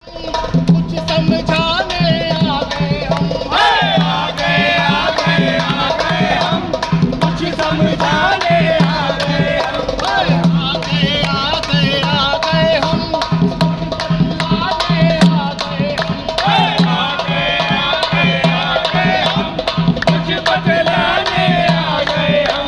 कुछ समझाने आ गए हम, आ गए आ गए आ गए हम, कुछ समझाने आ गए हम। आ गए आ गए आ गए हम, समझाने आ गए हम। आ गए आ गए आ गए हम, कुछ बतलाने आ गए हम।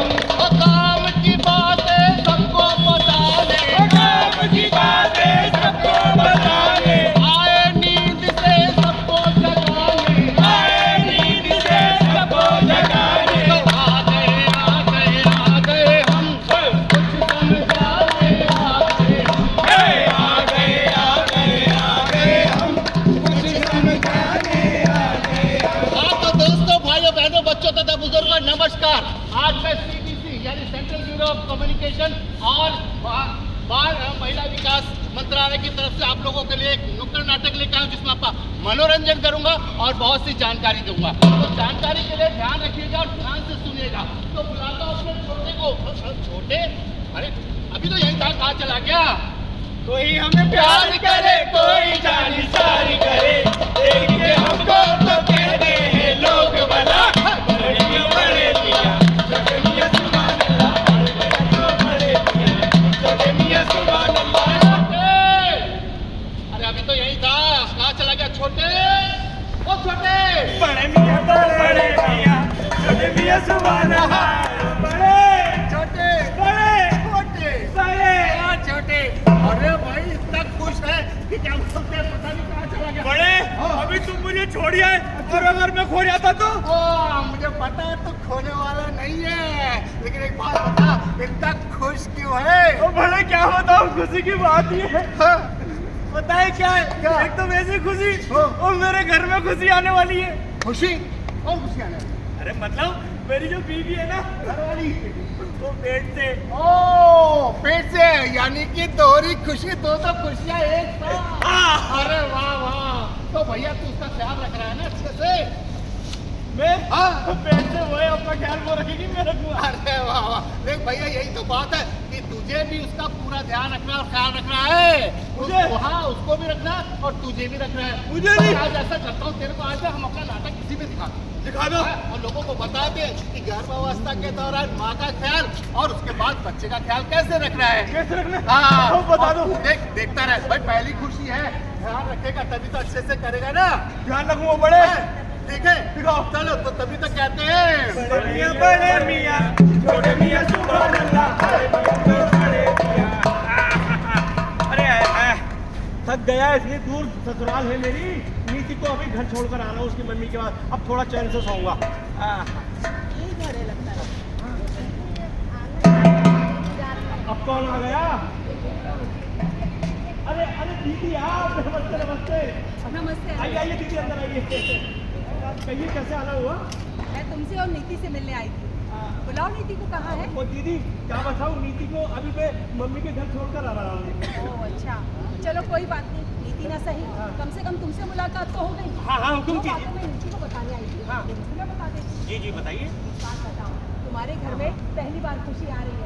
काम की बातें सबको बताने, काम की बातें सबको बताने, आए नींद से सबको जगाने, आए नींद से सबको जगाने। आ गए आ गए आ गए हम, कुछ समझाने आ गए हम। आ गए आ गए आ गए हम, कुछ समझाने आ गए हम। हाँ तो दोस्तों, भाइयों बहनों, बच्चों तथा बुजुर्गों, नमस्कार। आज मैं CBC यानी सेंट्रल ब्यूरो ऑफ कम्युनिकेशन और बाल महिला विकास मंत्रालय की तरफ से आप लोगों के लिए एक नुक्कड़ नाटक लेकर आया हूं, जिसमें आपका मनोरंजन करूंगा और बहुत सी जानकारी दूंगा। तो जानकारी के लिए ध्यान रखिएगा और ध्यान से सुनिएगा। तो बुलाता हूं अपने छोटे को। छोटे? अरे अभी तो यही था, कहाँ चला गया? कोई हमें प्यार करे, कोई जानी सारी करे, देख के हमको तो कहते हैं लोग भला। बड़े मियां छोटे मियां सुभान अल्लाह, बड़े छोटे मियां सुभान अल्लाह। अरे अभी तो यही था, कहाँ चला गया छोटे? ओ छोटे! बड़े मियां छोटे मियां सुभान अल्लाह, बड़े छोटे! बड़े छोटे! बड़े हाँ, छोटे! अरे भाई इतना खुश है कि क्या बोलते हैं, पता नहीं कहाँ चला गया। बड़े, अभी तुम मुझे छोड़िए और अगर मैं खो जाता तो? ओ, मुझे पता है तू खोने वाला नहीं है, लेकिन एक बात बता, इतना खुश क्यों है? ओ बड़े, क्या बताऊं, खुशी की बात ये है। हाँ, पता है क्या है? क्या? एक तो वैसी खुशी, हाँ। और मेरे घर में खुशी आने वाली है। खुशी? कौन खुशी आने वाली? अरे मतलब मेरी जो बीवी है ना, घरवाली? वो पेट से। ओ, पेट से, यानी कि दोहरी खुशी, दो खुशियां एक साथ। हाँ। अरे वाह वाह! तो भैया तू उसका ख्याल रख रहा है ना अच्छे से? मैं हाँ। पेट से वो है, अपना ख्याल वो रखेगी, मैं रखूंगा। अरे वाह वाह! देख भैया, यही तो बात है कि तुझे भी उसका पूरा ध्यान रखना और ख्याल रखना है। मुझे? हाँ, उसको भी रखना है और तुझे भी रखना है। मुझे नहीं। आज ऐसा करता हूँ, तेरे को आज हम अपना नाटक किसी में दिखा दें। दिखा दो। और लोगों को बता दे कि गर्भावस्था के दौरान माँ का ख्याल और उसके बाद बच्चे का ख्याल कैसे रखना है। कैसे रखना? हाँ, वो बता और दो। देखता रहे भाई, पहली खुशी है, ध्यान रखेगा तभी तो अच्छे से करेगा ना। ध्यान रखूंगा बड़े। ठीक है, दिखाओ। चलो तो तभी तो कहते हैं बड़े मियां छोटे मियां सुभान अल्लाह, बड़े मियां। अरे थक गया, इसलिए दूर ससुराल है मेरी। नीति को अभी घर छोड़कर आना उसकी मम्मी के पास, अब थोड़ा चैन से सोऊंगा। अब कौन आ गया? अरे अरे दीदी आप, नमस्ते नमस्ते। नमस्ते। आइए आइए दीदी, अंदर आइए। कहिए कैसे आना हुआ? मैं तुमसे और नीति से मिलने आई थी। बुलाओ नीति को, कहाँ है? वो दीदी क्या बताऊँ, नीति को अभी मैं मम्मी के घर छोड़कर आ रहा हूँ। ओह अच्छा, चलो कोई बात नहीं, नीति ना सही, कम से कम तुमसे मुलाकात तो हो गई। हाँ हाँ, हुक्म वो कीजिए। बातें मैं नीति को बताने आई थी। हाँ। मुझे ना बता दे। जी जी बताइए। एक बात बताओ, तुम्हारे घर में पहली बार खुशी आ रही है,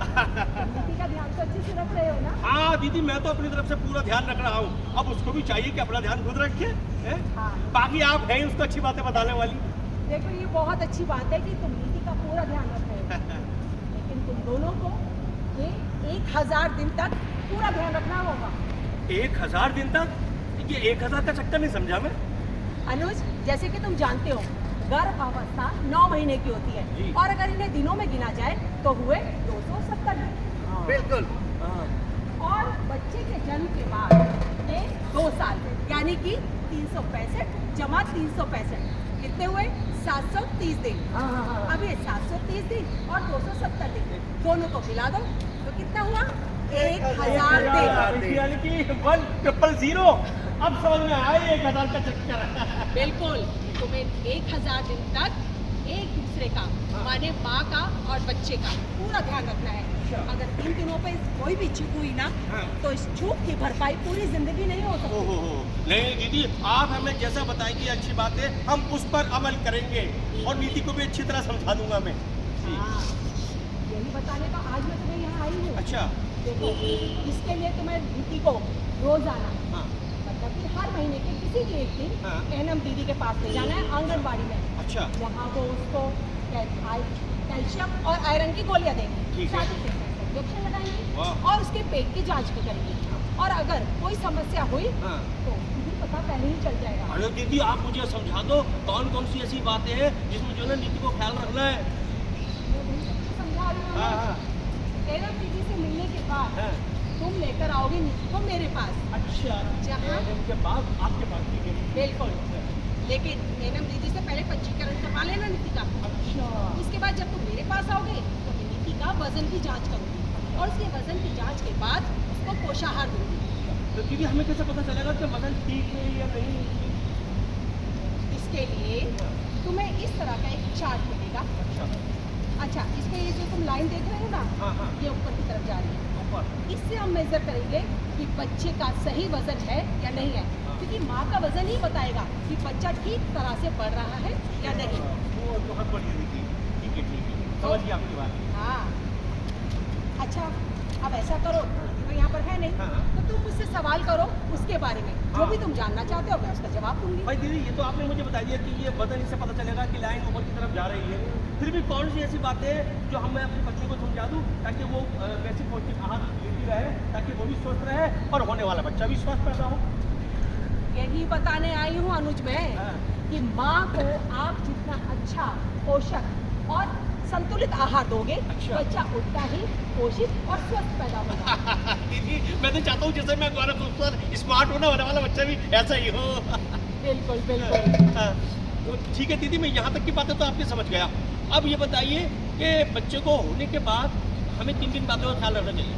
नीति का ध्यान तो अच्छे से रख रहे हो ना? हाँ दीदी, मैं तो अपनी तरफ से पूरा ध्यान रख रहा हूँ, अब उसको भी चाहिए कि अपना ध्यान खुद रखे। हाँ। बाकी आप हैं उसको अच्छी बातें बताने वाली। देखो, ये बहुत अच्छी बात है कि तुम नीति का पूरा ध्यान रख रहे हो, लेकिन तुम दोनों को ये 1000 दिन तक पूरा ध्यान रखना होगा। 1000 दिन तक? ये 1000 का चक्कर नहीं समझा मैं। अनुज, जैसे कि तुम जानते हो, गर्भावस्था 9 महीने की होती जी। है और अगर इन्हें दिनों में गिना जाए तो हुए 270 दिन। बिल्कुल। और बच्चे के जन्म के बाद ये 2 साल, यानी कि 365 जमा 365 कितने हुए? 730 दिन। अब ये 730 दिन और 270 दिन दोनों को मिला दो तो कितना हुआ? 1000 दिन। यानी कि 1000। अब समझ में आया 1000 का चक्कर। बिल्कुल, तुम्हें 1000 दिन तक एक दूसरे का, माने माँ का और बच्चे का पूरा ध्यान रखना है। अगर इन दिनों पे कोई भी चूक हुई ना, तो इस चूक की भरपाई पूरी जिंदगी नहीं हो सकती। ओहो, नहीं दीदी, आप हमें जैसा बताएंगी अच्छी बात है, हम उस पर अमल करेंगे और नीति को भी अच्छी तरह समझा दूंगा मैं। हाँ, यही बताने का आज मैं तुम्हें यहाँ आई हूँ। अच्छा। देखो, इसके लिए तुम्हें नीति को रोजाना, हाँ। मतलब कि हर महीने के उसी के एक दिन हाँ। एनम दीदी के पास ले जाना है आंगनबाड़ी में। अच्छा जहाँ वो उसको कैल्शियम और आयरन की गोलियां देंगे, ठीक है। साथ ही इंजेक्शन लगाएंगे वाह। और उसके पेट की जांच भी करेंगे। और अगर कोई समस्या हुई हाँ। तो मुझे पता पहले ही चल जाएगा। अरे दीदी आप मुझे समझा दो कौन कौन सी ऐसी बातें हैं जिसमें जो है नीति को ख्याल रखना है। मैं वही तो समझा रही हूँ। हाँ। एनम दीदी से मिलने के बाद हाँ। तुम लेकर आओगे नीति को मेरे पास। अच्छा जहाँ- के बाद आपके पास ठीक है। बिल्कुल, लेकिन एनम दीदी से पहले पंजीकरण करवा लेना नीति का। अच्छा इसके बाद जब तुम मेरे पास आओगे तो मैं नीति का वजन की जांच करूंगी और उसके वजन की जांच के बाद उसको पोषाहार दूंगी। तो दीदी हमें कैसे पता चलेगा कि वजन ठीक है या नहीं? इसके लिए तुम्हें इस तरह का एक चार्ट मिलेगा। अच्छा, इसमें ये जो तुम लाइन देख रहे हो ना, हाँ, हाँ। ये ऊपर की तरफ जा रही है। ऊपर। इससे हम मेजर करेंगे कि बच्चे का सही वजन है या नहीं है, क्योंकि माँ का वजन ही बताएगा कि बच्चा ठीक तरह से बढ़ रहा है या नहीं। वो बहुत बढ़िया दीदी। ठीक है समझ गया आपकी बात। हाँ। अच्छा, अब ऐसा करो, तो यहाँ पर है नहीं, हाँ। तो तुम मुझसे सवाल करो उसके बारे में, जो हाँ। भी तुम जानना चाहते हो मैं उसका जवाब दूंगी। भाई दीदी ये तो आपने मुझे बता दिया कि ये वजन इससे पता चलेगा कि लाइन ऊपर की तरफ जा रही है। फिर भी कौन सी ऐसी बातें हैं जो हम मैं अपने बच्चों को समझा दूँ ताकि वो बेसिक पौष्टिक आहार लेती रहे, ताकि वो भी स्वस्थ रहे और होने वाला बच्चा भी स्वस्थ पैदा हो। यही बताने आई हूँ अनुज मैं हाँ। कि माँ को आप जितना अच्छा पोषक और संतुलित आहार दोगे, अच्छा। बच्चा उतना ही पोषित और स्वस्थ पैदा होगा। दीदी मैं तो चाहता हूँ जैसे मैं हमारा खूबसूरत स्मार्ट होने वाला बच्चा भी ऐसा ही हो। बिल्कुल बिल्कुल। हाँ, तो ठीक है दीदी मैं यहाँ तक की बातें तो आपकी समझ गया। अब ये बताइए कि बच्चे को होने के बाद हमें किन बातों का ख्याल रखना चाहिए?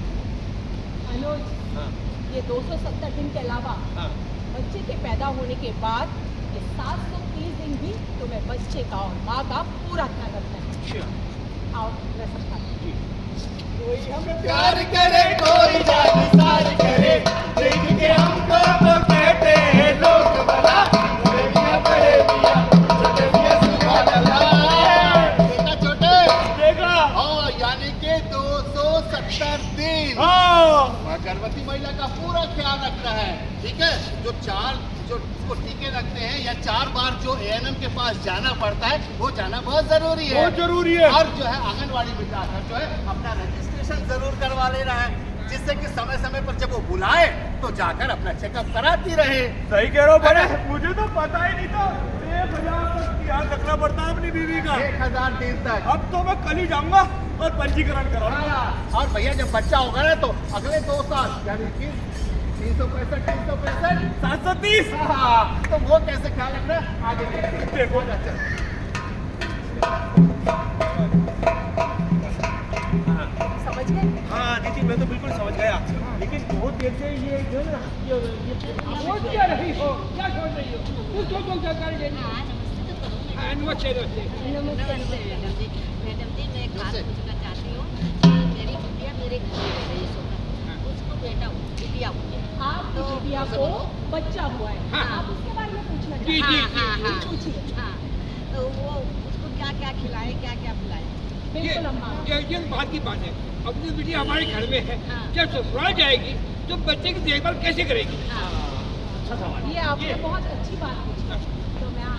अनुज, हाँ, ये 270 दिन के अलावा हाँ। बच्चे के पैदा होने के बाद ये 730 दिन भी तुम्हें बच्चे का और माँ का पूरा ध्यान रखना है। अच्छा आओ मैं समझाती हूँ। जी। कोई हमें प्यार करे कोई जानिसार करे देख के हमको तो कहते हैं लोग भला मियां बड़े मियां छोटे मियां सुभान अल्लाह। बेटा छोटे, देखा हाँ, यानी कि 270 दिन हाँ गर्भवती महिला का पूरा ख्याल रखना है। ठीक है, जो उसको टीके लगते हैं या 4 बार जो एएनएम के पास जाना पड़ता है वो जाना बहुत जरूरी है। बहुत जरूरी है। और जो है आंगनवाड़ी में जाकर जो है अपना रजिस्ट्रेशन जरूर करवा लेना है, जिससे कि समय समय पर जब वो बुलाए तो जाकर अपना चेकअप कराती रहे। सही कह रहे हो बड़े, मुझे तो पता ही नहीं था। 1000 तक ध्यान रखना पड़ता है अपनी बीवी का। 1000 दिन तक। अब तो मैं कल ही जाऊंगा और पंजीकरण कराऊंगा। हाँ, और भैया जब बच्चा होगा ना तो अगले 2 साल यानी कि 365 730 हाँ, तो वो कैसे ख्याल रखना आगे देखते हैं। देखो समझ गए? हाँ दीदी मैं तो बिल्कुल समझ गया, लेकिन बहुत देर से ये जो है ना सोच क्या रही हो, क्या सोच रही हो? कुछ तो तुम जानकारी लेनी है। हाँ, नमस्ते नमस्ते। मैडम जी मैं एक बात पूछना चाहती हूँ कि मेरी बिटिया मेरे घर में रह रही है सोकर, उसको बिटिया हुई है। आपकी बिटिया को बच्चा हुआ है, हाँ। आप उसके बारे में पूछना जी, चाहते जी, हैं? जी, हाँ, पूछिए। हाँ, तो वो उसको क्या क्या खिलाए, क्या क्या पिलाए? बिल्कुल अम्मा। ये बात की बात है। अपनी बिटिया हमारे घर में है, हाँ। जब ससुराल जाएगी तो बच्चे की देखभाल कैसे करेगी? हाँ, अच्छा सवाल। ये आपने बहुत अच्छी बात पूछी।